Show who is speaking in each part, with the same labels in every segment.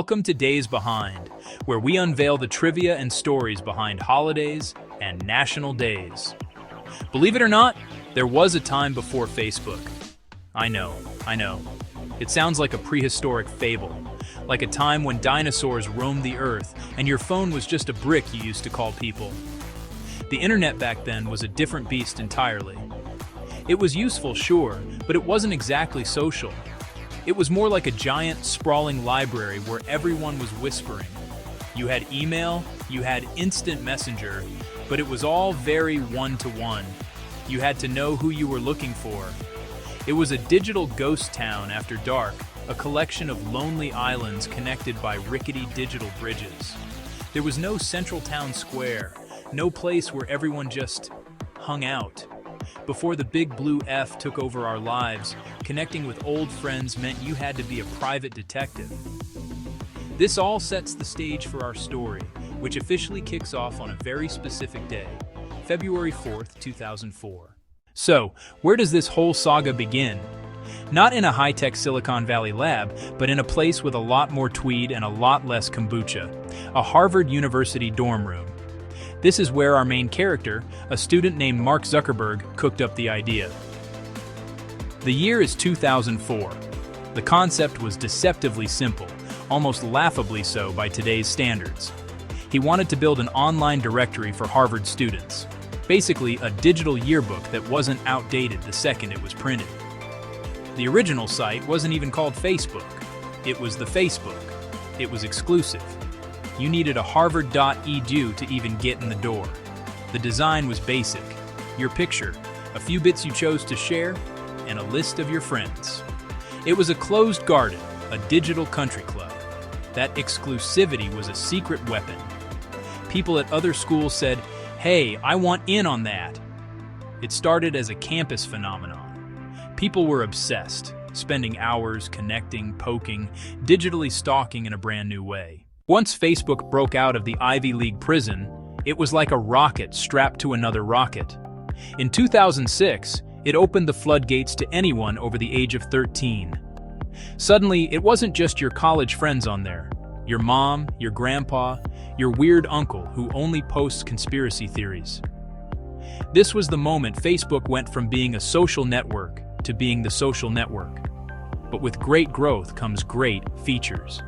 Speaker 1: Welcome to Days Behind, where we unveil the trivia and stories behind holidays and national days. Believe it or not, there was a time before Facebook. I know. It sounds like a prehistoric fable, like a time when dinosaurs roamed the earth and your phone was just a brick you used to call people. The internet back then was a different beast entirely. It was useful, sure, but it wasn't exactly social. It was more like a giant, sprawling library where everyone was whispering. You had email, you had instant messenger, but it was all very one-to-one. You had to know who you were looking for. It was a digital ghost town after dark, a collection of lonely islands connected by rickety digital bridges. There was no central town square, no place where everyone just hung out. Before the big blue F took over our lives, connecting with old friends meant you had to be a private detective. This all sets the stage for our story, which officially kicks off on a very specific day, February 4th, 2004. So, where does this whole saga begin? Not in a high-tech Silicon Valley lab, but in a place with a lot more tweed and a lot less kombucha, a Harvard University dorm room. This is where our main character, a student named Mark Zuckerberg, cooked up the idea. The year is 2004. The concept was deceptively simple, almost laughably so by today's standards. He wanted to build an online directory for Harvard students, basically a digital yearbook that wasn't outdated the second it was printed. The original site wasn't even called Facebook. It was the Facebook. It was exclusive. You needed a harvard.edu to even get in the door. The design was basic. Your picture, a few bits you chose to share, and a list of your friends. It was a closed garden, a digital country club. That exclusivity was a secret weapon. People at other schools said, "Hey, I want in on that." It started as a campus phenomenon. People were obsessed, spending hours connecting, poking, digitally stalking in a brand new way. Once Facebook broke out of the Ivy League prison, it was like a rocket strapped to another rocket. In 2006, it opened the floodgates to anyone over the age of 13. Suddenly, it wasn't just your college friends on there. Your mom, your grandpa, your weird uncle who only posts conspiracy theories. This was the moment Facebook went from being a social network to being the social network. But with great growth comes great features.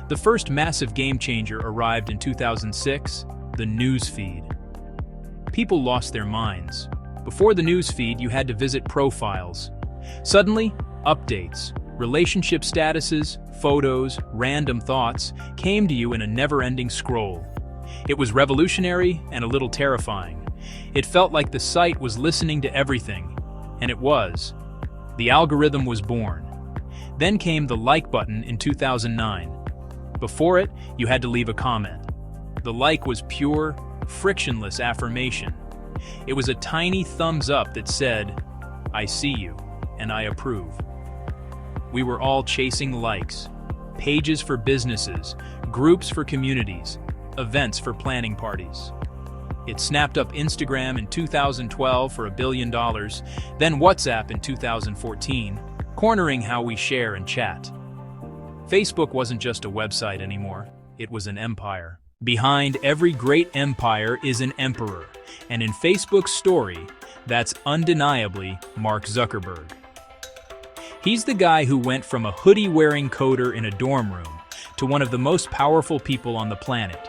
Speaker 1: The first massive game changer arrived in 2006, the news feed. People lost their minds. Before the news feed, you had to visit profiles. Suddenly, updates, relationship statuses, photos, random thoughts came to you in a never-ending scroll. It was revolutionary and a little terrifying. It felt like the site was listening to everything, and it was. The algorithm was born. Then came the like button in 2009. Before it, you had to leave a comment. The like was pure, frictionless affirmation. It was a tiny thumbs up that said, "I see you, and I approve." We were all chasing likes. Pages for businesses, groups for communities, events for planning parties. It snapped up Instagram in 2012 for $1 billion, then WhatsApp in 2014, cornering how we share and chat. Facebook wasn't just a website anymore, it was an empire. Behind every great empire is an emperor, and in Facebook's story, that's undeniably Mark Zuckerberg. He's the guy who went from a hoodie-wearing coder in a dorm room to one of the most powerful people on the planet.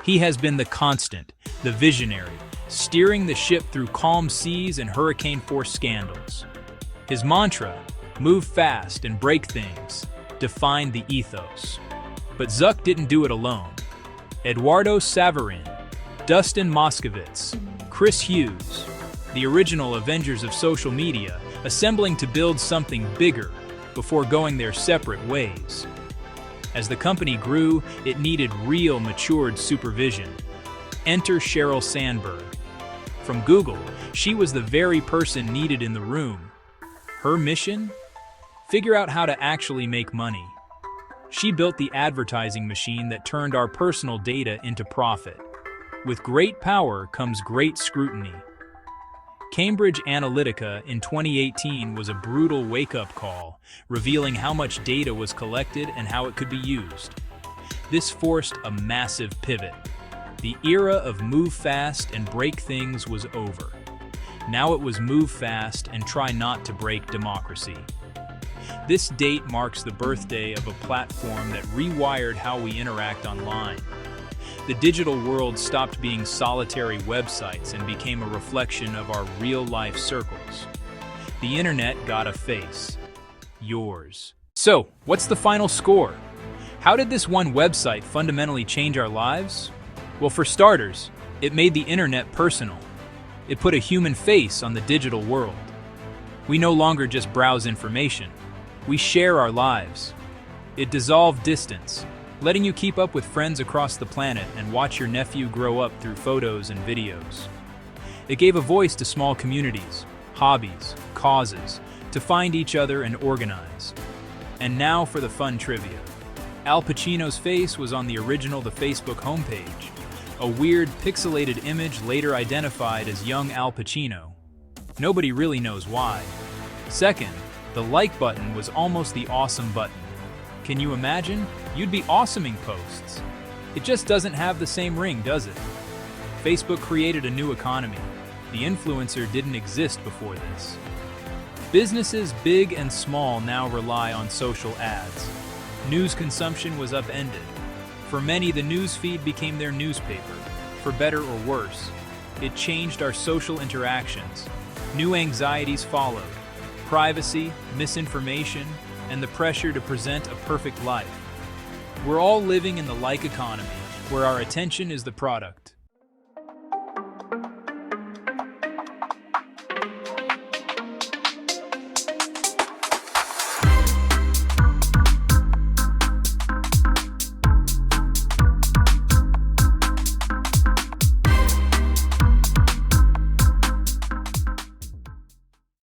Speaker 1: He has been the constant, the visionary, steering the ship through calm seas and hurricane-force scandals. His mantra, "Move fast and break things," defined the ethos. But Zuck didn't do it alone. Eduardo Saverin, Dustin Moskovitz, Chris Hughes, the original Avengers of social media, assembling to build something bigger before going their separate ways. As the company grew, it needed real matured supervision. Enter Sheryl Sandberg. From Google, she was the very person needed in the room. Her mission? Figure out how to actually make money. She built the advertising machine that turned our personal data into profit. With great power comes great scrutiny. Cambridge Analytica in 2018 was a brutal wake-up call, revealing how much data was collected and how it could be used. This forced a massive pivot. The era of move fast and break things was over. Now it was move fast and try not to break democracy. This date marks the birthday of a platform that rewired how we interact online. The digital world stopped being solitary websites and became a reflection of our real-life circles. The internet got a face. Yours. So, what's the final score? How did this one website fundamentally change our lives? Well, for starters, it made the internet personal. It put a human face on the digital world. We no longer just browse information. We share our lives. It dissolved distance, letting you keep up with friends across the planet and watch your nephew grow up through photos and videos. It gave a voice to small communities, hobbies, causes, to find each other and organize. And now for the fun trivia. Al Pacino's face was on the original Facebook homepage, a weird pixelated image later identified as young Al Pacino. Nobody really knows why. Second, the like button was almost the awesome button. Can you imagine? You'd be awesoming posts. It just doesn't have the same ring, does it? Facebook created a new economy. The influencer didn't exist before this. Businesses big and small now rely on social ads. News consumption was upended. For many, the news feed became their newspaper. For better or worse, it changed our social interactions. New anxieties followed: privacy, misinformation, and the pressure to present a perfect life. We're all living in the like economy, where our attention is the product.